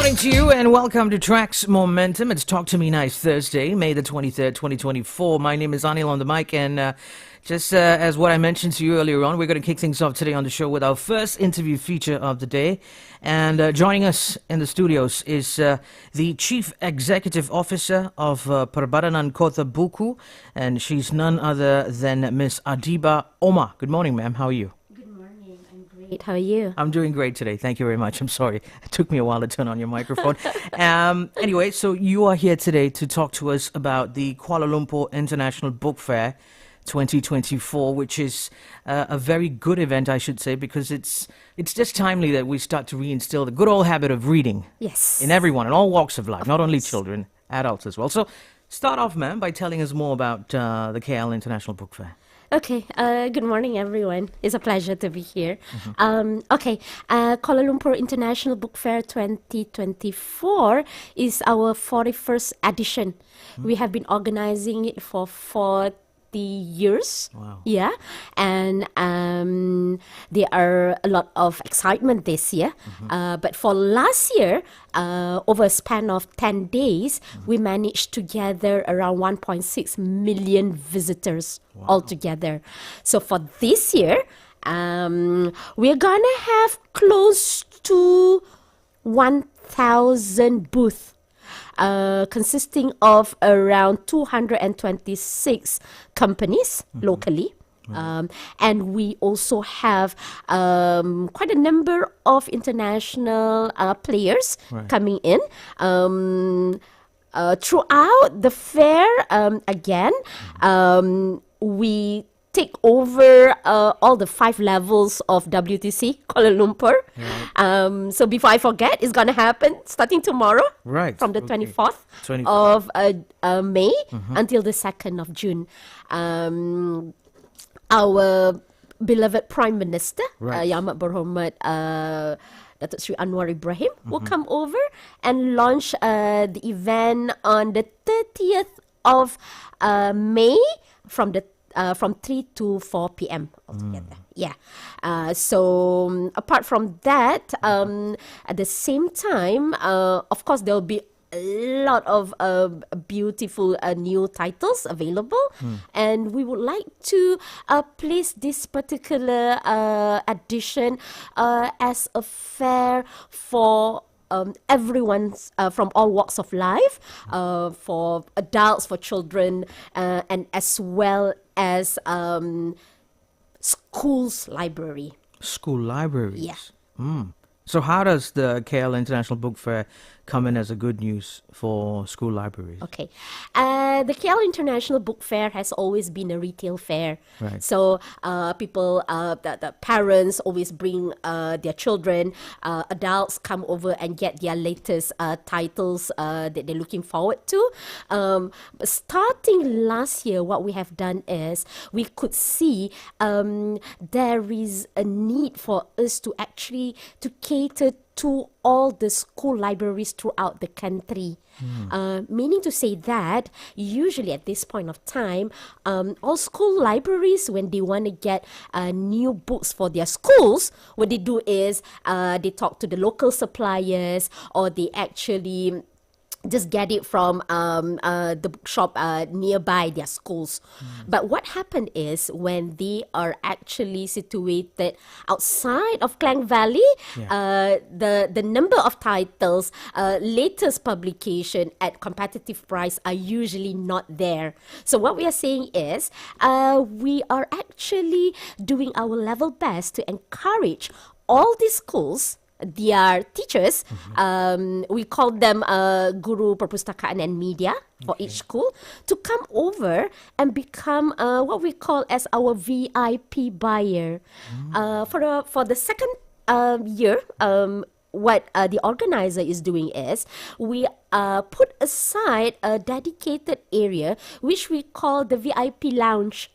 morning to you and welcome to Tracks Momentum. It's Talk to Me Nice Thursday, May the 23rd, 2024. My name is Anil on the mic and just as what I mentioned to you earlier on, we're going to kick things off today on the show with our first interview feature of the day. And joining us in the studios is the Chief Executive Officer of Perbadanan Kota Buku, and she's none other than Miss Adibah Omar. Good morning, ma'am. How are you? How are you? I'm doing great today. Thank you very much. I'm sorry. It took me a while to turn on your microphone. Anyway, so you are here today to talk to us about the Kuala Lumpur International Book Fair 2024, which is a very good event, I should say, because it's just timely that we start to reinstill the good old habit of reading. Yes. In everyone, in all walks of life, not only children, adults as well. So start off, ma'am, by telling us more about the KL International Book Fair. Okay, good morning, everyone. It's a pleasure to be here. Kuala Lumpur International Book Fair 2024 is our 41st edition. We have been organizing it for 40 years. Wow. Yeah, and there are a lot of excitement this year. But for last year, over a span of 10 days, we managed to gather around 1.6 million visitors altogether. So for this year, we're gonna have close to 1,000 booths. Consisting of around 226 companies locally. And we also have quite a number of international players coming in. Throughout the fair, we take over all the 5 levels of WTC Kuala Lumpur. So before I forget, it's going to happen starting tomorrow, from the 24th of May until the 2nd of June. Our beloved Prime Minister, Yang Amat Berhormat Datuk Sri Anwar Ibrahim, will come over and launch the event on the 30th of May from 3 to 4 p.m. altogether. So apart from that, at the same time, of course, there'll be a lot of beautiful new titles available, and we would like to place this particular edition as a fair for everyone's from all walks of life, for adults, for children, and as well as schools library. School libraries? Yeah. So how does the KL International Book Fair come in as a good news for school libraries? Okay. The KL International Book Fair has always been a retail fair. So people, the parents always bring their children, adults come over and get their latest titles that they're looking forward to. Starting last year, what we have done is we could see there is a need for us to actually to cater to all the school libraries throughout the country. Meaning to say that usually at this point of time, all school libraries, when they want to get new books for their schools, what they do is they talk to the local suppliers, or they actually just get it from the bookshop nearby their schools. But what happened is when they are actually situated outside of Klang Valley, the number of titles, latest publication at competitive price are usually not there. So what we are saying is we are actually doing our level best to encourage all these schools, their teachers, we call them Guru Perpustakaan and Media for each school, to come over and become what we call as our VIP buyer. For the second year, what the organizer is doing is we put aside a dedicated area which we call the VIP lounge.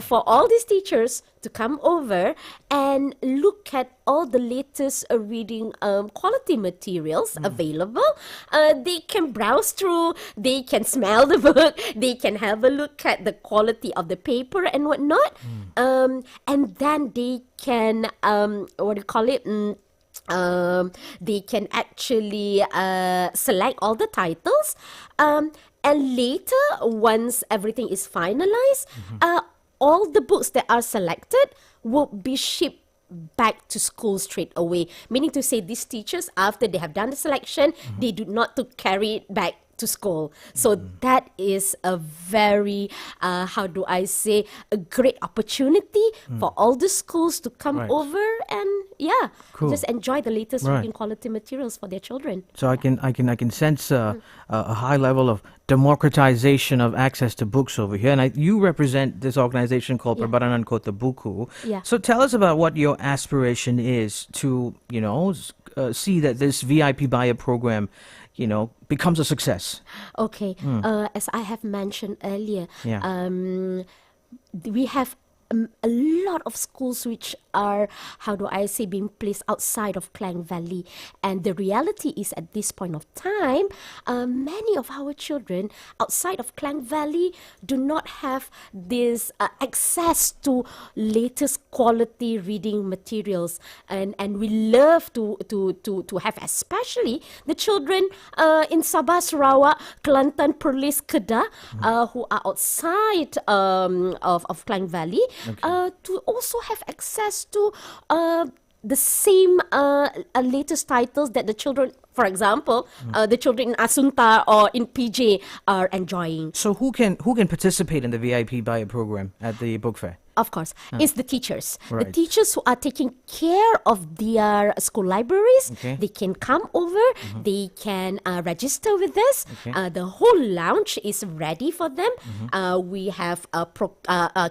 For all these teachers to come over and look at all the latest reading quality materials available. They can browse through, they can smell the book, they can have a look at the quality of the paper and whatnot. And then they can, They can actually select all the titles, and later, once everything is finalized, all the books that are selected will be shipped back to school straight away. Meaning to say, these teachers, after they have done the selection, they do not to carry it back to school. So that is a very, how do I say, a great opportunity for all the schools to come over and just enjoy the latest reading quality materials for their children. So I can sense a high level of democratization of access to books over here. And you represent this organization called Perbadanan Kota Buku. Yeah. So tell us about what your aspiration is to, see that this VIP buyer program, becomes a success. Okay. As I have mentioned earlier, Yeah. we have a lot of schools which are, how do I say, being placed outside of Klang Valley. And the reality is, at this point of time, many of our children outside of Klang Valley do not have this access to latest quality reading materials. And we love to have, especially the children in Sabah, Sarawak, Kelantan, Perlis, Kedah, who are outside of Klang Valley, to also have access to the same latest titles that the children, for example, the children in Asunta or in PJ are enjoying. So who can participate in the VIP buyer program at the book fair? Of course, it's the teachers. The Right. teachers who are taking care of their school libraries. Okay. They can come over. They can register with us. Okay. The whole lounge is ready for them. We have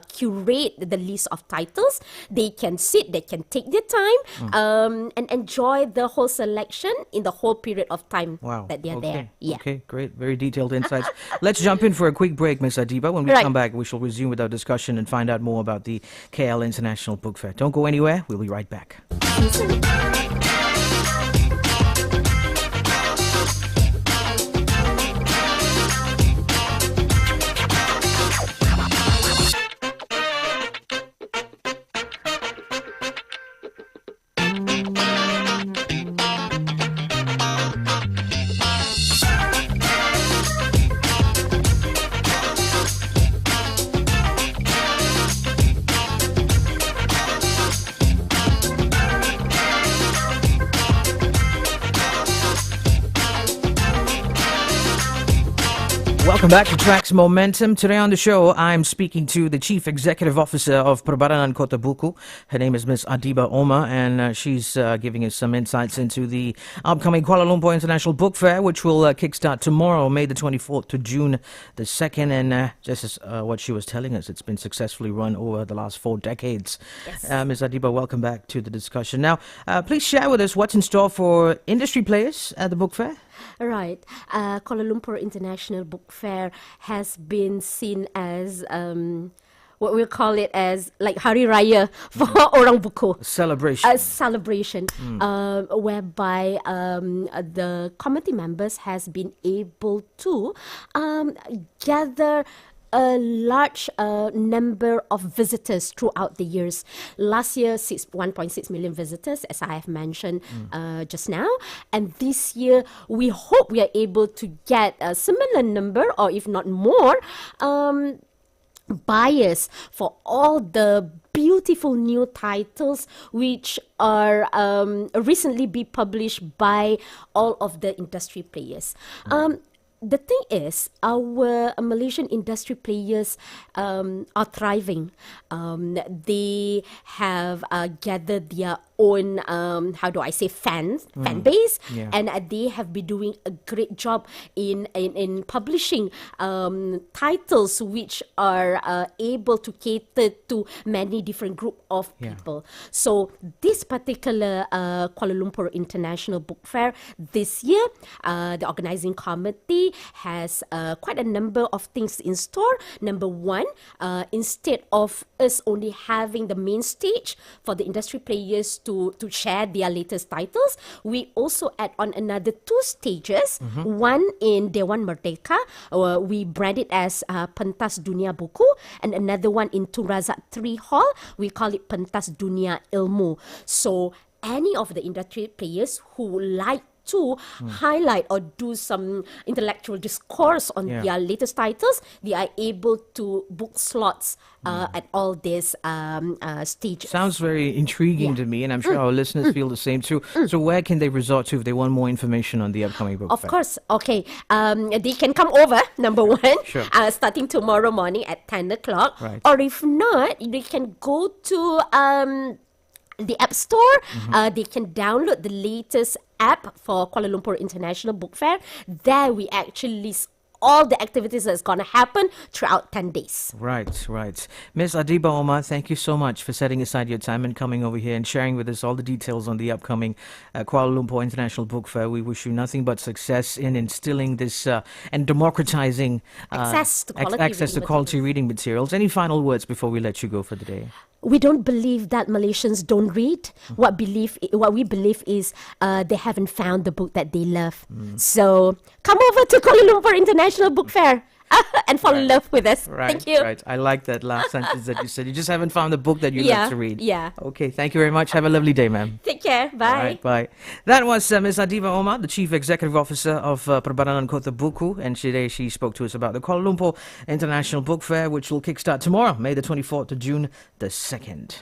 curate the list of titles. They can sit. They can take their time and enjoy the whole selection in the whole period of time Wow. that they are there. Yeah. Okay, great. Very detailed insights. Let's jump in for a quick break, Ms. Adibah. When we Right. come back, we shall resume with our discussion and find out more about the KL International Book Fair. Don't go anywhere. We'll be right back. Welcome back to Tracks Momentum. Today on the show, I'm speaking to the Chief Executive Officer of Perbadanan Kota Buku. Her name is Ms. Adibah Omar, and she's giving us some insights into the upcoming Kuala Lumpur International Book Fair, which will kickstart tomorrow, May the 24th to June the 2nd. And just as what she was telling us, it's been successfully run over the last 4 decades. Yes. Ms. Adibah, welcome back to the discussion. Now, please share with us what's in store for industry players at the book fair. Right. Kuala Lumpur International Book Fair has been seen as what we'll call it as like Hari Raya for Orang Buku. Celebration. A celebration whereby the committee members has been able to gather a large number of visitors throughout the years. Last year, 1.6 million visitors, as I have mentioned just now. And this year, we hope we are able to get a similar number, or if not more, buyers for all the beautiful new titles which are recently be published by all of the industry players. The thing is, our Malaysian industry players are thriving. They have gathered their own, how do I say, fan base, Yeah. and they have been doing a great job in publishing titles which are able to cater to many different group of Yeah. people. So this particular Kuala Lumpur International Book Fair this year, the organizing committee has quite a number of things in store. Number one, instead of us only having the main stage for the industry players to share their latest titles, we also add on another 2 stages. One in Dewan Merdeka, we brand it as Pentas Dunia Buku, and another one in Tun Razak 3 Hall, we call it Pentas Dunia Ilmu. So any of the industry players who like to highlight or do some intellectual discourse on their latest titles, they are able to book slots at all these stages. Sounds very intriguing to me, and I'm sure our listeners feel the same too. So where can they resort to if they want more information on the upcoming book Of fair? course, okay. They can come over, number one, Sure. starting tomorrow morning at 10 o'clock. Right. Or if not, they can go to the App Store. They can download the latest app for Kuala Lumpur International Book Fair. There we actually list all the activities that's going to happen throughout 10 days. Right, right. Miss Adibah Omar, thank you so much for setting aside your time and coming over here and sharing with us all the details on the upcoming Kuala Lumpur International Book Fair. We wish you nothing but success in instilling this and democratizing Access to quality reading materials. Any final words before we let you go for the day? We don't believe that Malaysians don't read. What we believe is they haven't found the book that they love. So come over to Kuala Lumpur International Book Fair and fall in love with us. Right, Thank you. right. I like that last sentence that you said. You just haven't found the book that you love to read. Yeah. Okay, thank you very much. Have a lovely day, ma'am. Take care. Bye. All right, bye. That was Ms. Adibah Omar, the Chief Executive Officer of Perbadanan Kota Buku, and today she spoke to us about the Kuala Lumpur International Book Fair, which will kickstart tomorrow, May the 24th to June the 2nd.